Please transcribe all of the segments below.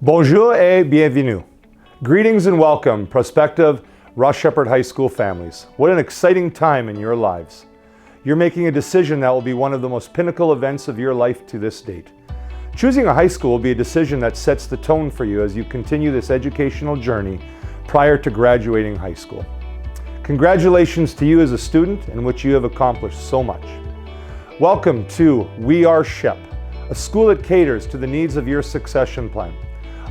Bonjour et bienvenue. Greetings and welcome, prospective Ross Shepherd High School families. What an exciting time in your lives. You're making a decision that will be one of the most pinnacle events of your life to this date. Choosing a high school will be a decision that sets the tone for you as you continue this educational journey prior to graduating high school. Congratulations to you as a student in which you have accomplished so much. Welcome to We Are Shep, a school that caters to the needs of your succession plan.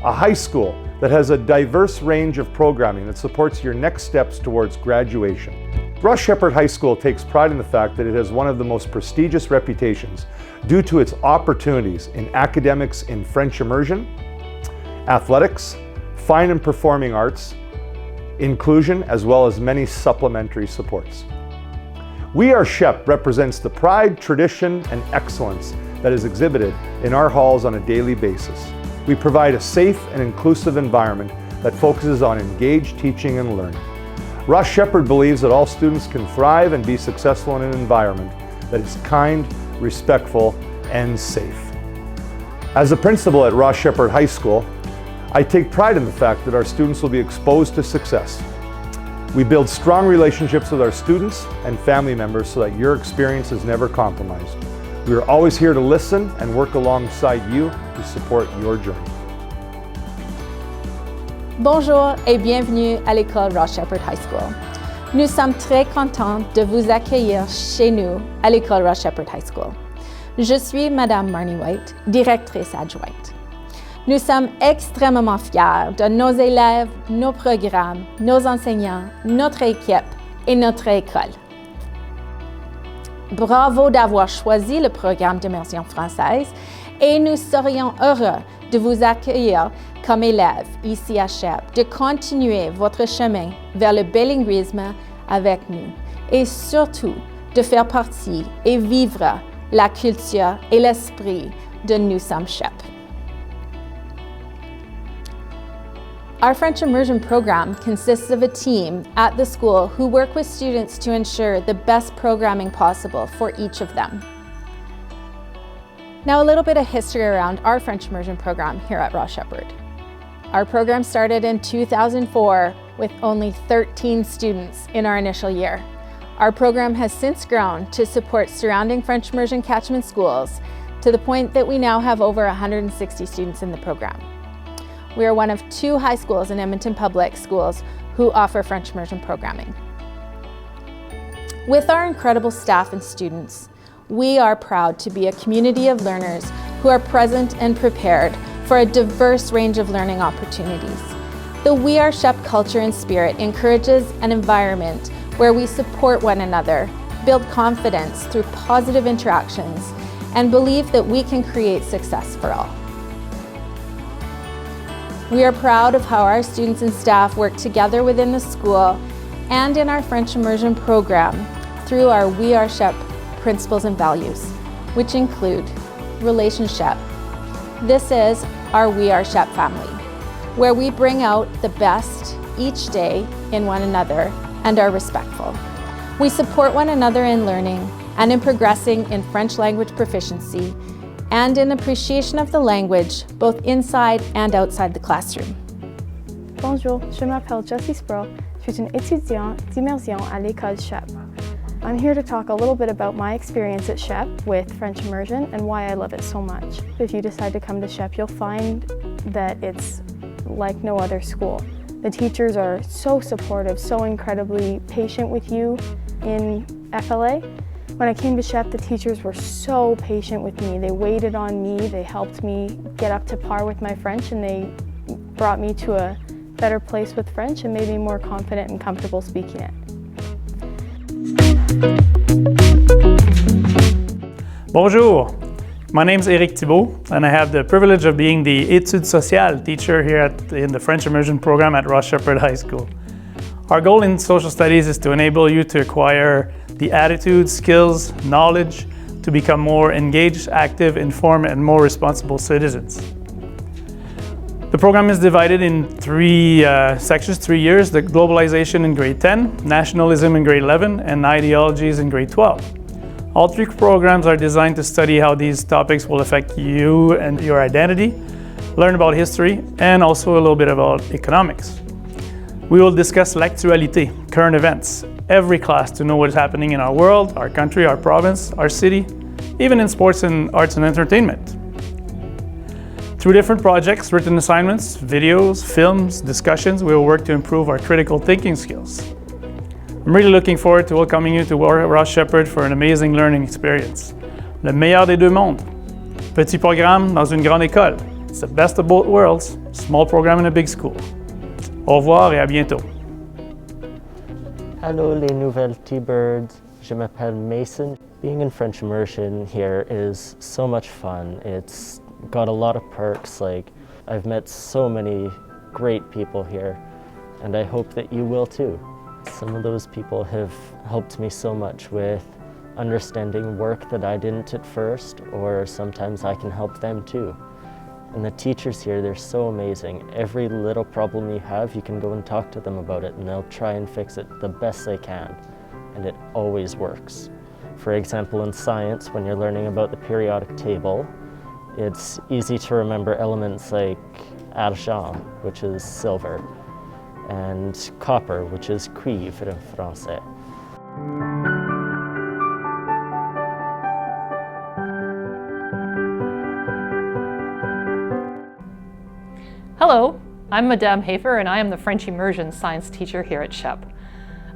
A high school that has a diverse range of programming that supports your next steps towards graduation. Ross Shepherd High School takes pride in the fact that it has one of the most prestigious reputations due to its opportunities in academics in French immersion, athletics, fine and performing arts, inclusion, as well as many supplementary supports. We Are Shep represents the pride, tradition, and excellence that is exhibited in our halls on a daily basis. We provide a safe and inclusive environment that focuses on engaged teaching and learning. Ross Shepherd believes that all students can thrive and be successful in an environment that is kind, respectful, and safe. As a principal at Ross Shepherd High School, I take pride in the fact that our students will be exposed to success. We build strong relationships with our students and family members so that your experience is never compromised. We are always here to listen and work alongside you to support your journey. Bonjour et bienvenue à l'école Ross Shepherd High School. Nous sommes très contents de vous accueillir chez nous à l'école Ross Shepherd High School. Je suis Madame Marnie White, directrice adjointe. Nous sommes extrêmement fiers de nos élèves, nos programmes, nos enseignants, notre équipe et notre école. Bravo d'avoir choisi le programme d'immersion française et nous serions heureux de vous accueillir comme élève ici à Shep, de continuer votre chemin vers le bilinguisme avec nous et surtout de faire partie et vivre la culture et l'esprit de Nous sommes Shep. Our French immersion program consists of a team at the school who work with students to ensure the best programming possible for each of them. Now, a little bit of history around our French immersion program here at Ross Shepherd. Our program started in 2004 with only 13 students in our initial year. Our program has since grown to support surrounding French immersion catchment schools to the point that we now have over 160 students in the program. We are one of 2 high schools in Edmonton Public Schools who offer French immersion programming. With our incredible staff and students, we are proud to be a community of learners who are present and prepared for a diverse range of learning opportunities. The We Are Shep culture and spirit encourages an environment where we support one another, build confidence through positive interactions, and believe that we can create success for all. We are proud of how our students and staff work together within the school and in our French immersion program through our We Are Shep principles and values, which include relationship. This is our We Are Shep family, where we bring out the best each day in one another and are respectful. We support one another in learning and in progressing in French language proficiency and in appreciation of the language, both inside and outside the classroom. Bonjour, je m'appelle Jessie Sproul. Je suis une étudiante d'immersion à l'école Shep. I'm here to talk a little bit about my experience at Shep with French immersion and why I love it so much. If you decide to come to Shep, you'll find that it's like no other school. The teachers are so supportive, so incredibly patient with you in FLA. When I came to Shep, the teachers were so patient with me. They waited on me, they helped me get up to par with my French, and they brought me to a better place with French and made me more confident and comfortable speaking it. Bonjour, my name is Eric Thibault, and I have the privilege of being the Études Sociales teacher here in the French immersion program at Ross Shepherd High School. Our goal in social studies is to enable you to acquire the attitudes, skills, knowledge to become more engaged, active, informed, and more responsible citizens. The program is divided in 3 sections, 3 years: the globalization in grade 10, nationalism in grade 11, and ideologies in grade 12. All 3 programs are designed to study how these topics will affect you and your identity, learn about history, and also a little bit about economics. We will discuss l'actualité, current events, every class to know what is happening in our world, our country, our province, our city, even in sports and arts and entertainment. Through different projects, written assignments, videos, films, discussions, we will work to improve our critical thinking skills. I'm really looking forward to welcoming you to Ross Shepherd for an amazing learning experience. Le meilleur des deux mondes. Petit programme dans une grande école. It's the best of both worlds. Small program in a big school. Au revoir et à bientôt. Hello les nouvelles T-Birds, je m'appelle Mason. Being in French Immersion here is so much fun. It's got a lot of perks, like I've met so many great people here, and I hope that you will too. Some of those people have helped me so much with understanding work that I didn't at first, or sometimes I can help them too. And the teachers here, they're so amazing. Every little problem you have, you can go and talk to them about it and they'll try and fix it the best they can. And it always works. For example, in science, when you're learning about the periodic table, it's easy to remember elements like argent, which is silver, and copper, which is cuivre in français. Hello, I'm Madame Hafer and I am the French Immersion science teacher here at Shep.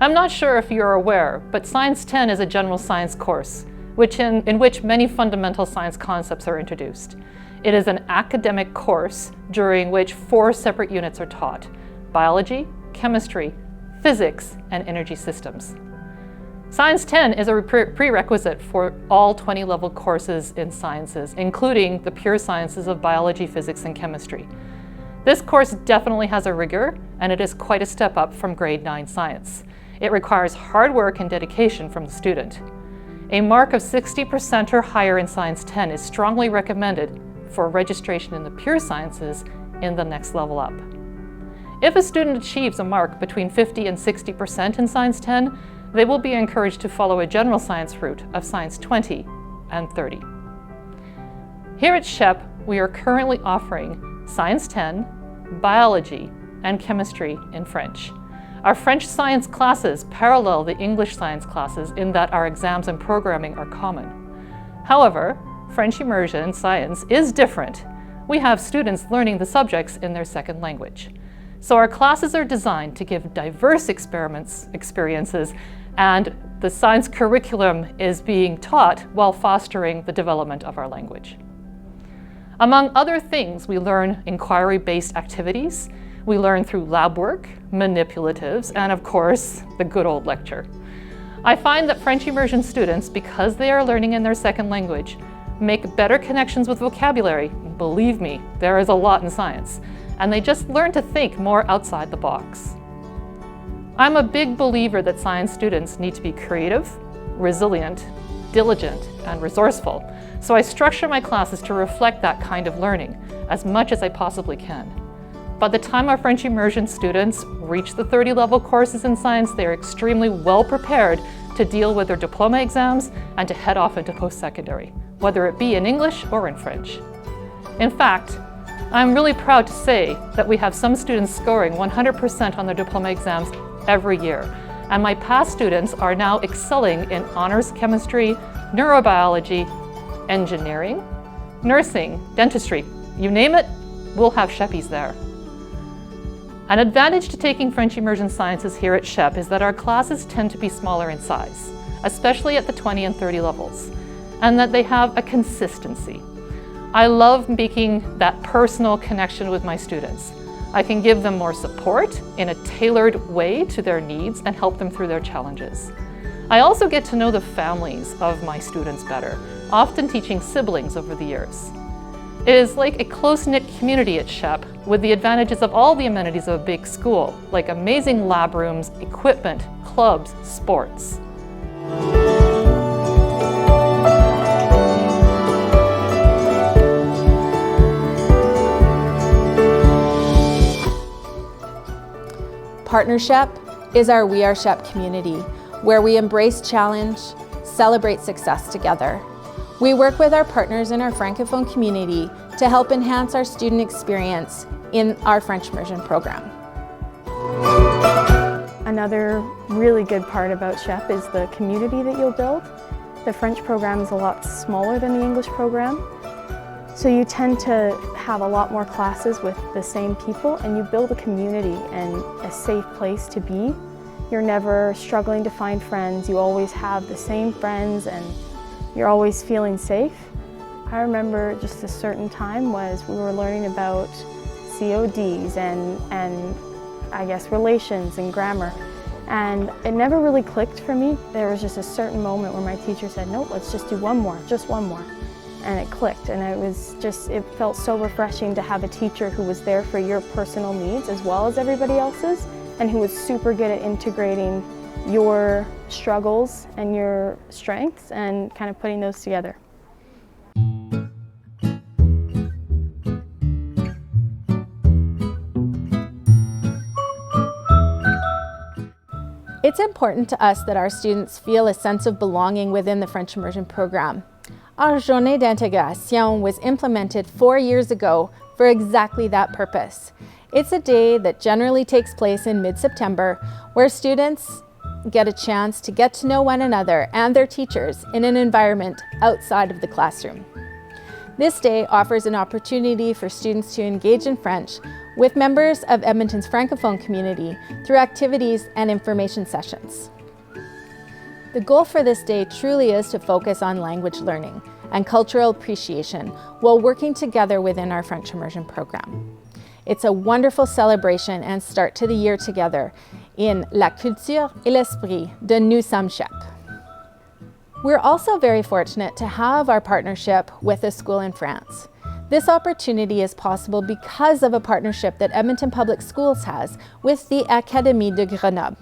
I'm not sure if you're aware, but Science 10 is a general science course in which many fundamental science concepts are introduced. It is an academic course during which 4 separate units are taught: biology, chemistry, physics, and energy systems. Science 10 is a prerequisite for all 20-level courses in sciences, including the pure sciences of biology, physics, and chemistry. This course definitely has a rigor, and it is quite a step up from grade 9 science. It requires hard work and dedication from the student. A mark of 60% or higher in Science 10 is strongly recommended for registration in the pure sciences in the next level up. If a student achieves a mark between 50 and 60% in Science 10, they will be encouraged to follow a general science route of Science 20 and 30. Here at Shep, we are currently offering Science 10, biology, and chemistry in French. Our French science classes parallel the English science classes in that our exams and programming are common. However, French Immersion science is different. We have students learning the subjects in their second language. So our classes are designed to give diverse experiences, and the science curriculum is being taught while fostering the development of our language. Among other things, we learn inquiry-based activities. We learn through lab work, manipulatives, and of course, the good old lecture. I find that French Immersion students, because they are learning in their second language, make better connections with vocabulary. Believe me, there is a lot in science, and they just learn to think more outside the box. I'm a big believer that science students need to be creative, resilient, diligent, and resourceful. So I structure my classes to reflect that kind of learning as much as I possibly can. By the time our French Immersion students reach the 30-level courses in science, they are extremely well prepared to deal with their diploma exams and to head off into post-secondary, whether it be in English or in French. In fact, I'm really proud to say that we have some students scoring 100% on their diploma exams every year. And my past students are now excelling in honors chemistry, neurobiology, engineering, nursing, dentistry, you name it, we'll have Sheppies there. An advantage to taking French Immersion Sciences here at Shep is that our classes tend to be smaller in size, especially at the 20 and 30 levels, and that they have a consistency. I love making that personal connection with my students. I can give them more support in a tailored way to their needs and help them through their challenges. I also get to know the families of my students better, often teaching siblings over the years. It is like a close-knit community at Shep with the advantages of all the amenities of a big school, like amazing lab rooms, equipment, clubs, sports. Partnership is our We Are Shep community, where we embrace challenge, celebrate success together. We work with our partners in our Francophone community to help enhance our student experience in our French immersion program. Another really good part about Shep is the community that you'll build. The French program is a lot smaller than the English program, so you tend to have a lot more classes with the same people, and you build a community and a safe place to be. You're never struggling to find friends. You always have the same friends and you're always feeling safe. I remember just a certain time was we were learning about CODs and I guess relations and grammar. And it never really clicked for me. There was just a certain moment where my teacher said, "Nope, let's just do one more, just one more." And it clicked, and it felt so refreshing to have a teacher who was there for your personal needs as well as everybody else's, and who was super good at integrating your struggles and your strengths and kind of putting those together. It's important to us that our students feel a sense of belonging within the French immersion program. Our Journée d'intégration was implemented 4 years ago for exactly that purpose. It's a day that generally takes place in mid-September, where students get a chance to get to know one another and their teachers in an environment outside of the classroom. This day offers an opportunity for students to engage in French with members of Edmonton's Francophone community through activities and information sessions. The goal for this day truly is to focus on language learning and cultural appreciation while working together within our French immersion program. It's a wonderful celebration and start to the year together in La culture et l'esprit de Nous sommes Shep. We're also very fortunate to have our partnership with a school in France. This opportunity is possible because of a partnership that Edmonton Public Schools has with the Académie de Grenoble.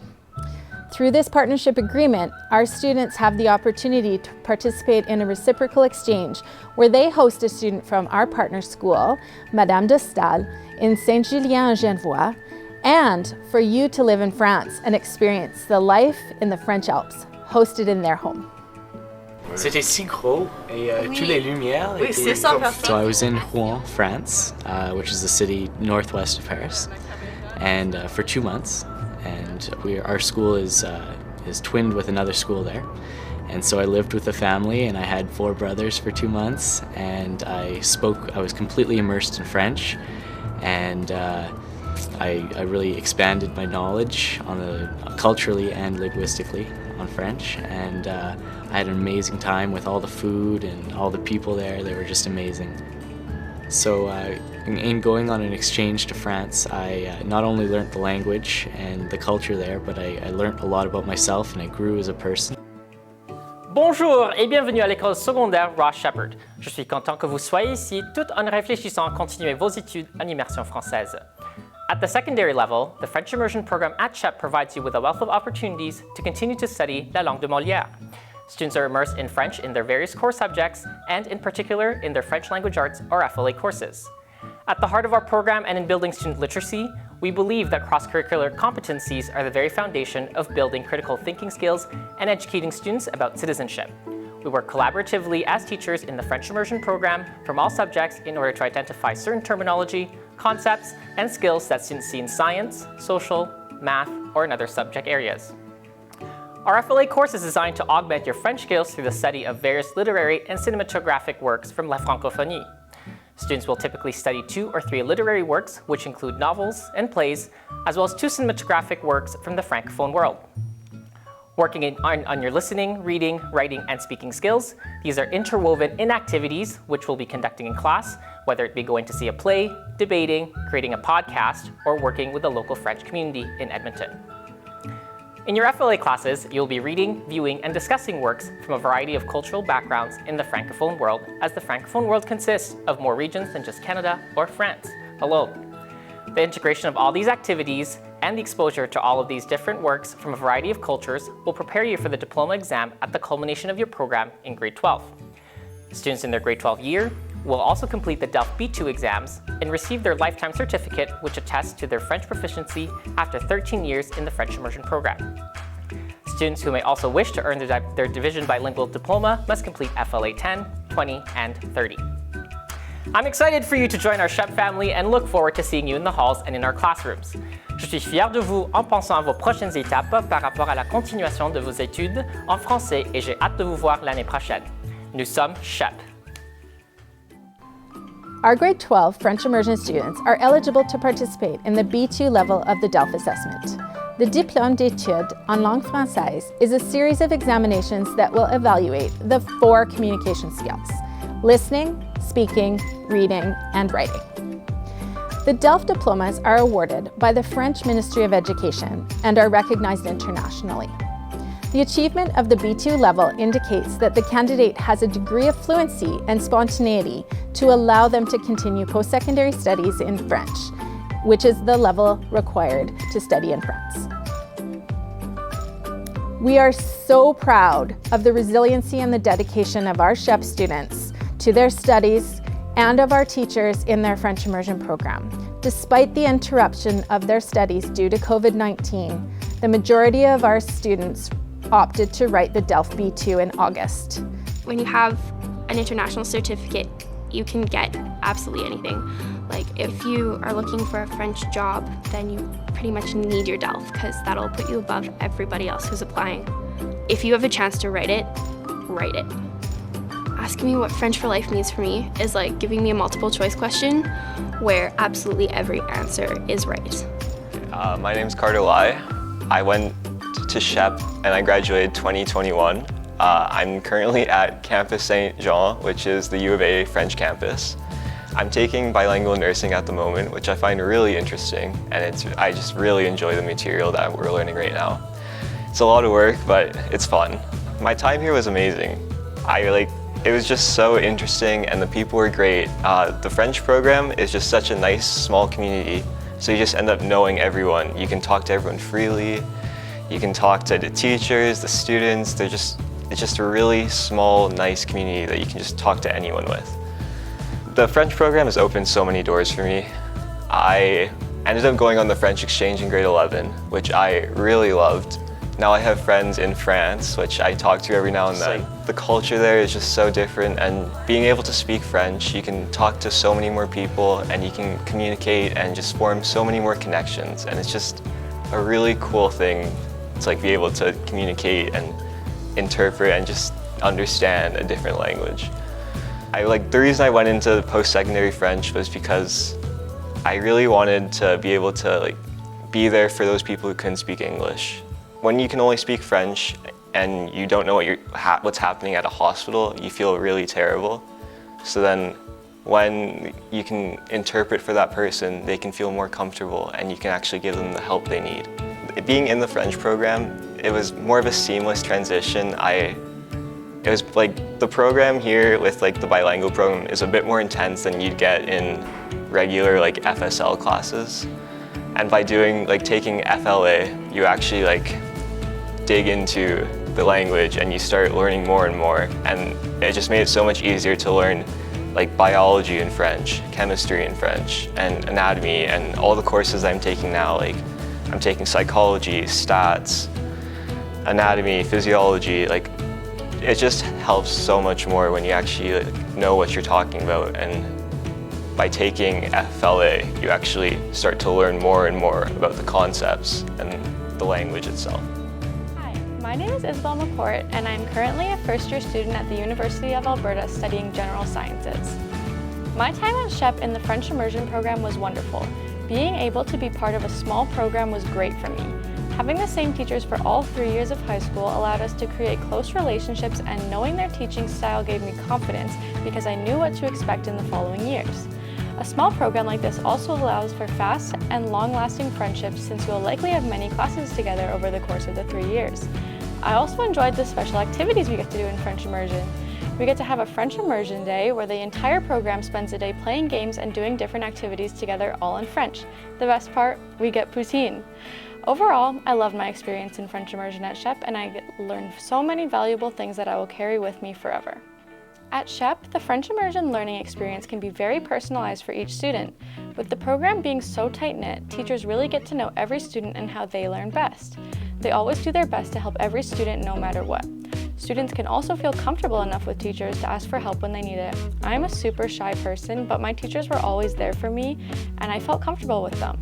Through this partnership agreement, our students have the opportunity to participate in a reciprocal exchange where they host a student from our partner school, Madame de Staël, in Saint-Julien-en-Genevois, and for you to live in France and experience the life in the French Alps, hosted in their home. C'était si gros et toutes les lumières. Oui, c'est ça. So I was in Rouen, France, which is a city northwest of Paris, and for 2 months. And our school is twinned with another school there. And so I lived with a family, and I had 4 brothers for 2 months, and I was completely immersed in French, and I really expanded my knowledge culturally and linguistically on French, and I had an amazing time with all the food and all the people there. They were just amazing. So in going on an exchange to France, I not only learned the language and the culture there, but I learned a lot about myself and I grew as a person. Bonjour et bienvenue à l'école secondaire Ross Shepherd. Je suis content que vous soyez ici tout en réfléchissant à continuer vos études en immersion française. At the secondary level, the French immersion program at Shep provides you with a wealth of opportunities to continue to study la langue de Molière. Students are immersed in French in their various core subjects, and in particular in their French language arts or FLA courses. At the heart of our program and in building student literacy, we believe that cross-curricular competencies are the very foundation of building critical thinking skills and educating students about citizenship. We work collaboratively as teachers in the French immersion program from all subjects in order to identify certain terminology, concepts, and skills that students see in science, social, math, or in other subject areas. Our FLA course is designed to augment your French skills through the study of various literary and cinematographic works from La Francophonie. Students will typically study 2 or 3 literary works, which include novels and plays, as well as 2 cinematographic works from the Francophone world. Working on your listening, reading, writing, and speaking skills, these are interwoven in activities which we'll be conducting in class, whether it be going to see a play, debating, creating a podcast, or working with the local French community in Edmonton. In your FLA classes, you'll be reading, viewing, and discussing works from a variety of cultural backgrounds in the Francophone world, as the Francophone world consists of more regions than just Canada or France alone. The integration of all these activities and the exposure to all of these different works from a variety of cultures will prepare you for the diploma exam at the culmination of your program in grade 12. Students in their grade 12 year will also complete the Delph B2 exams and receive their lifetime certificate, which attests to their French proficiency after 13 years in the French immersion program. Students who may also wish to earn their Division Bilingual Diploma must complete FLA 10, 20, and 30. I'm excited for you to join our Shep family and look forward to seeing you in the halls and in our classrooms. Je suis fier de vous en pensant à vos prochaines étapes par rapport à la continuation de vos études en français et j'ai hâte de vous voir l'année prochaine. Nous sommes Shep. Our grade 12 French immersion students are eligible to participate in the B2 level of the Delph assessment. The Diplôme d'études en langue française is a series of examinations that will evaluate the 4 communication skills: listening, speaking, reading, and writing. The Delph Diplomas are awarded by the French Ministry of Education and are recognized internationally. The achievement of the B2 level indicates that the candidate has a degree of fluency and spontaneity to allow them to continue post-secondary studies in French, which is the level required to study in France. We are so proud of the resiliency and the dedication of our Shep students to their studies and of our teachers in their French immersion program. Despite the interruption of their studies due to COVID-19, the majority of our students opted to write the Delph B2 in August. When you have an international certificate, you can get absolutely anything. Like if you are looking for a French job, then you pretty much need your Delph because that'll put you above everybody else who's applying. If you have a chance to write it, write it. Asking me what French for life means for me is like giving me a multiple choice question where absolutely every answer is right. My name's Carter Lai. I went to Shep and I graduated 2021. I'm currently at Campus St. Jean, which is the U of A French campus. I'm taking Bilingual Nursing at the moment, which I find really interesting, and I just really enjoy the material that we're learning right now. It's a lot of work, but it's fun. My time here was amazing. It was just so interesting and the people were great. The French program is just such a nice, small community, so you just end up knowing everyone. You can talk to everyone freely. You can talk to the teachers, the students. It's just a really small, nice community that you can just talk to anyone with. The French program has opened so many doors for me. I ended up going on the French exchange in grade 11, which I really loved. Now I have friends in France, which I talk to every now and then. The culture there is just so different, and being able to speak French, you can talk to so many more people and you can communicate and just form so many more connections, and it's just a really cool thing to be able to communicate and interpret and just understand a different language. The reason I went into post-secondary French was because I really wanted to be able to be there for those people who couldn't speak English. When you can only speak French and you don't know what's happening at a hospital, you feel really terrible. So then when you can interpret for that person, they can feel more comfortable and you can actually give them the help they need. Being in the French program, it was more of a seamless transition. It was the program here with the bilingual program is a bit more intense than you'd get in regular FSL classes. And by taking FLA, you actually dig into the language and you start learning more and more. And it just made it so much easier to learn biology in French, chemistry in French, and anatomy, and all the courses I'm taking now. I'm taking psychology, stats, anatomy, physiology. It just helps so much more when you actually know what you're talking about. And by taking FLA, you actually start to learn more and more about the concepts and the language itself. Hi, my name is Isabel McCourt, and I'm currently a first-year student at the University of Alberta studying general sciences. My time at Shep in the French immersion program was wonderful. Being able to be part of a small program was great for me. Having the same teachers for all 3 years of high school allowed us to create close relationships, and knowing their teaching style gave me confidence because I knew what to expect in the following years. A small program like this also allows for fast and long-lasting friendships, since you'll likely have many classes together over the course of the 3 years. I also enjoyed the special activities we get to do in French immersion. We get to have a French immersion day where the entire program spends a day playing games and doing different activities together, all in French. The best part, we get poutine. Overall, I loved my experience in French immersion at Shep, and I learned so many valuable things that I will carry with me forever. At Shep, the French immersion learning experience can be very personalized for each student. With the program being so tight-knit, teachers really get to know every student and how they learn best. They always do their best to help every student no matter what. Students can also feel comfortable enough with teachers to ask for help when they need it. I'm a super shy person, but my teachers were always there for me, and I felt comfortable with them.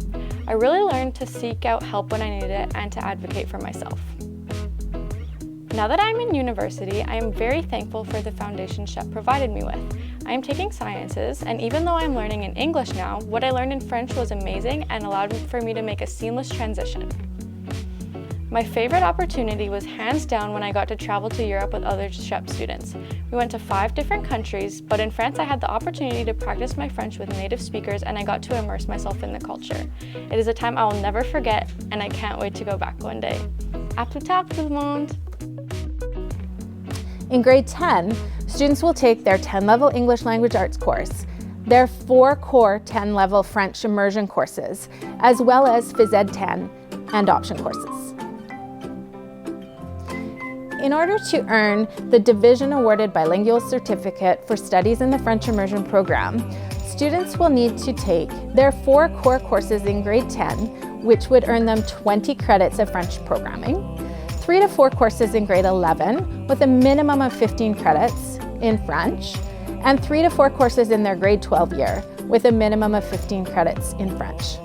I really learned to seek out help when I needed it and to advocate for myself. Now that I'm in university, I am very thankful for the foundation Shep provided me with. I am taking sciences, and even though I'm learning in English now, what I learned in French was amazing and allowed for me to make a seamless transition. My favorite opportunity was hands down when I got to travel to Europe with other Shep students. We went to 5 different countries, but in France I had the opportunity to practice my French with native speakers and I got to immerse myself in the culture. It is a time I will never forget and I can't wait to go back one day. À plus tard tout le monde! In grade 10, students will take their 10-level English Language Arts course, their 4 core 10-level French immersion courses, as well as Phys Ed 10 and option courses. In order to earn the division-awarded bilingual certificate for studies in the French immersion program, students will need to take their 4 core courses in grade 10, which would earn them 20 credits of French programming, 3 to 4 courses in grade 11 with a minimum of 15 credits in French, and 3 to 4 courses in their grade 12 year with a minimum of 15 credits in French.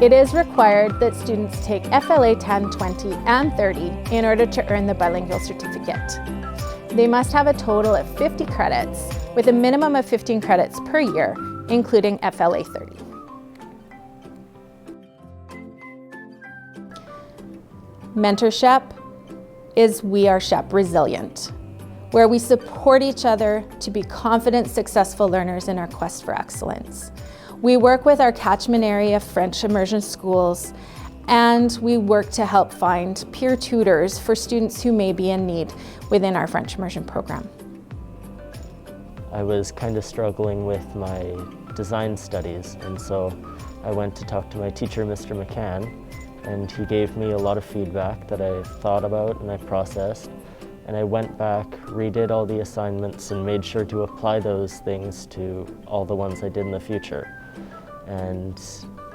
It is required that students take FLA 10, 20, and 30 in order to earn the bilingual certificate. They must have a total of 50 credits with a minimum of 15 credits per year, including FLA 30. Mentorship is We Are Shep Resilient, where we support each other to be confident, successful learners in our quest for excellence. We work with our catchment area French immersion schools, and we work to help find peer tutors for students who may be in need within our French immersion program. I was kind of struggling with my design studies, and so I went to talk to my teacher, Mr. McCann, and he gave me a lot of feedback that I thought about and I processed. And I went back, redid all the assignments, and made sure to apply those things to all the ones I did in the future. And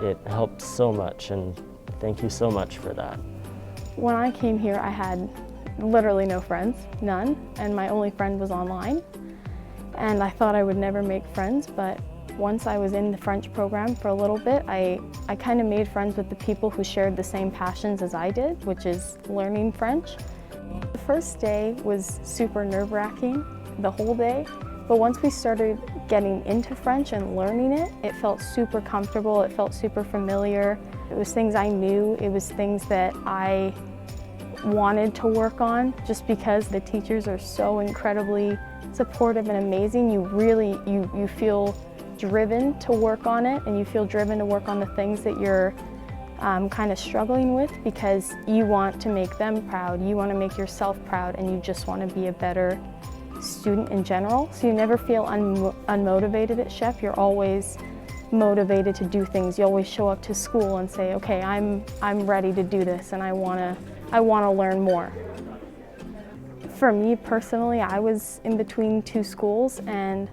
it helped so much, and thank you so much for that. When I came here, I had literally no friends, none, and my only friend was online. And I thought I would never make friends, but once I was in the French program for a little bit, I kind of made friends with the people who shared the same passions as I did, which is learning French. The first day was super nerve-wracking, the whole day, but once we started getting into French and learning it, it felt super comfortable, it felt super familiar. It was things I knew, it was things that I wanted to work on, just because the teachers are so incredibly supportive and amazing. You feel driven to work on it, and you feel driven to work on the things that you're kind of struggling with, because you want to make them proud, you want to make yourself proud, and you just want to be a better student in general. So you never feel unmotivated at Shep. You're always motivated to do things. You always show up to school and say, okay, I'm ready to do this, and I want to learn more. For me personally, I was in between 2 schools, and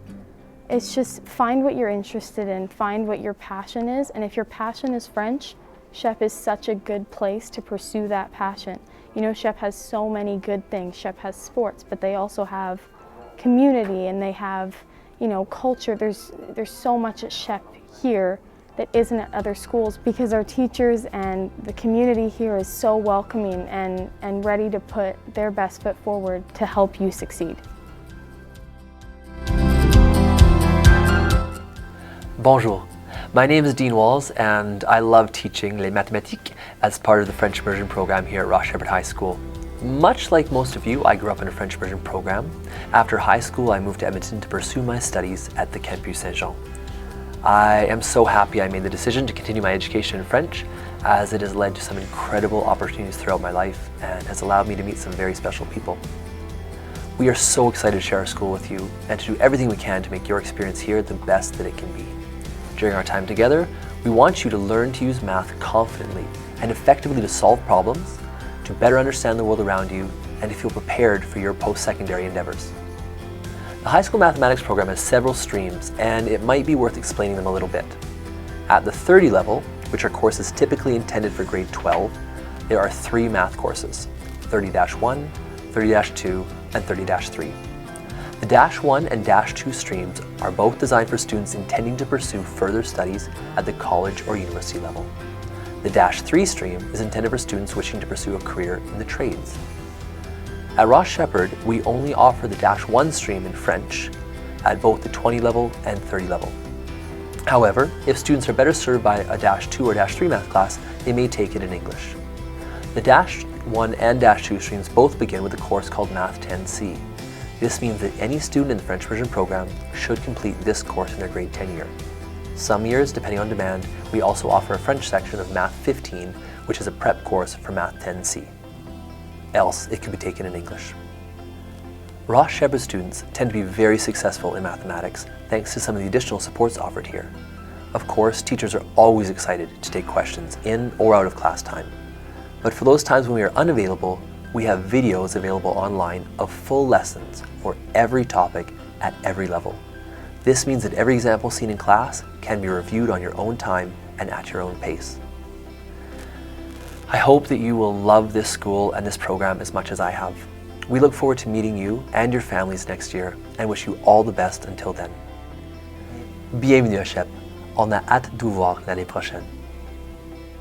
it's just find what you're interested in, find what your passion is, and if your passion is French, Shep is such a good place to pursue that passion. You know, Shep has so many good things. Shep has sports, but they also have community, and they have, you know, culture. There's so much at Shep here that isn't at other schools, because our teachers and the community here is so welcoming and ready to put their best foot forward to help you succeed. Bonjour, my name is Dean Walls, and I love teaching les mathématiques as part of the French immersion program here at Ross Shepherd High School. Much like most of you, I grew up in a French immersion program. After high school, I moved to Edmonton to pursue my studies at the Campus Saint-Jean. I am so happy I made the decision to continue my education in French, as it has led to some incredible opportunities throughout my life and has allowed me to meet some very special people. We are so excited to share our school with you and to do everything we can to make your experience here the best that it can be. During our time together, we want you to learn to use math confidently and effectively to solve problems, to better understand the world around you, and to feel prepared for your post-secondary endeavors. The high school mathematics program has several streams, and it might be worth explaining them a little bit. At the 30 level, which are courses typically intended for grade 12, there are 3 math courses, 30-1, 30-2, and 30-3. The Dash 1 and Dash 2 streams are both designed for students intending to pursue further studies at the college or university level. The Dash 3 stream is intended for students wishing to pursue a career in the trades. At Ross Shepherd, we only offer the Dash 1 stream in French at both the 20 level and 30 level. However, if students are better served by a Dash 2 or Dash 3 math class, they may take it in English. The Dash 1 and Dash 2 streams both begin with a course called Math 10C. This means that any student in the French immersion program should complete this course in their grade 10 year. Some years, depending on demand, we also offer a French section of Math 15, which is a prep course for Math 10C. Else, it can be taken in English. Ross Shepherd students tend to be very successful in mathematics thanks to some of the additional supports offered here. Of course, teachers are always excited to take questions in or out of class time. But for those times when we are unavailable, we have videos available online of full lessons for every topic at every level. This means that every example seen in class can be reviewed on your own time and at your own pace. I hope that you will love this school and this program as much as I have. We look forward to meeting you and your families next year and wish you all the best until then. Bienvenue à Shep. On a hâte de vous voir l'année prochaine.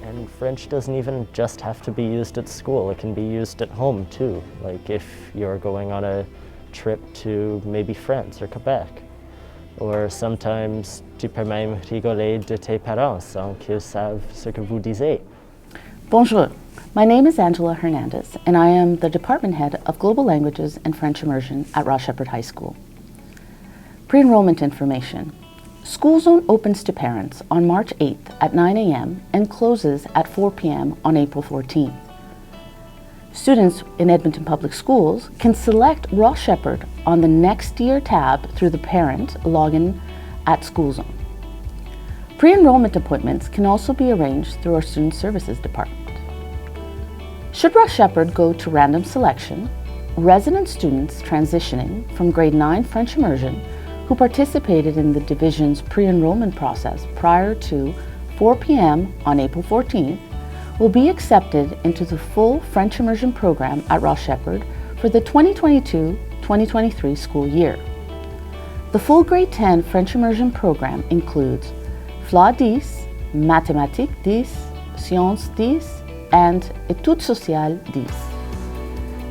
And French doesn't even just have to be used at school, it can be used at home too. Like if you're going on a trip to maybe France or Quebec. Or sometimes tu peux même rigoler de tes parents sans qu'ils savent ce que vous disiez. Bonjour, my name is Angela Hernandez and I am the Department Head of Global Languages and French Immersion at Ross Shepherd High School. Pre-enrollment information. School Zone opens to parents on March 8th at 9 a.m. and closes at 4 p.m. on April 14th. Students in Edmonton Public Schools can select Ross Shepherd on the Next Year tab through the parent login at School Zone. Pre-enrollment appointments can also be arranged through our Student Services Department. Should Ross Shepherd go to random selection, resident students transitioning from grade 9 French Immersion who participated in the division's pre-enrollment process prior to 4 p.m. on April 14th will be accepted into the full French Immersion program at Ross Shepherd for the 2022-2023 school year. The full grade 10 French Immersion program includes FLA 10, Mathématiques 10, Sciences 10, and Études Sociales 10.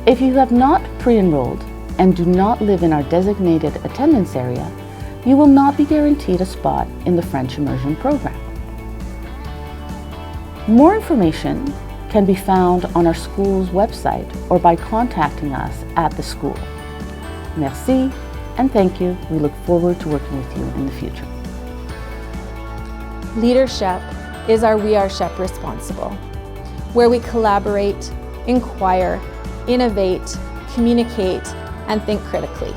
If you have not pre-enrolled and do not live in our designated attendance area, you will not be guaranteed a spot in the French Immersion program. More information can be found on our school's website or by contacting us at the school. Merci and thank you. We look forward to working with you in the future. Leadership is our We Are Shep responsible, where we collaborate, inquire, innovate, communicate, and think critically.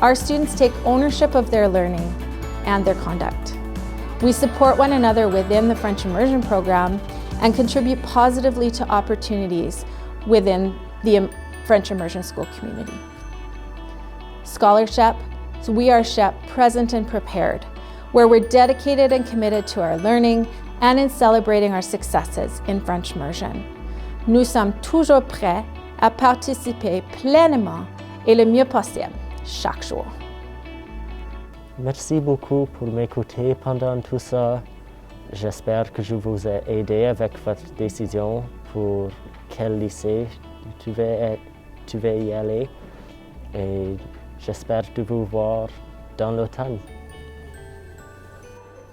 Our students take ownership of their learning and their conduct. We support one another within the French Immersion program and contribute positively to opportunities within the French Immersion school community. Scholarship, so We Are Shep, present and prepared, where we're dedicated and committed to our learning and in celebrating our successes in French Immersion. Nous sommes toujours prêts à participer pleinement et le mieux possible chaque jour. Merci beaucoup pour m'écouter pendant tout ça. J'espère que je vous ai aidé avec votre décision pour quel lycée tu vas y aller et j'espère de vous voir dans l'automne.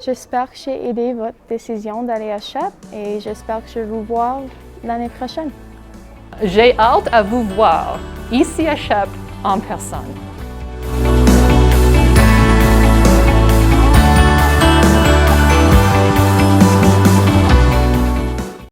J'espère que j'ai aidé votre décision d'aller à Shep et j'espère que je vais vous voir l'année prochaine. J'ai hâte à vous voir ici à Shep en personne.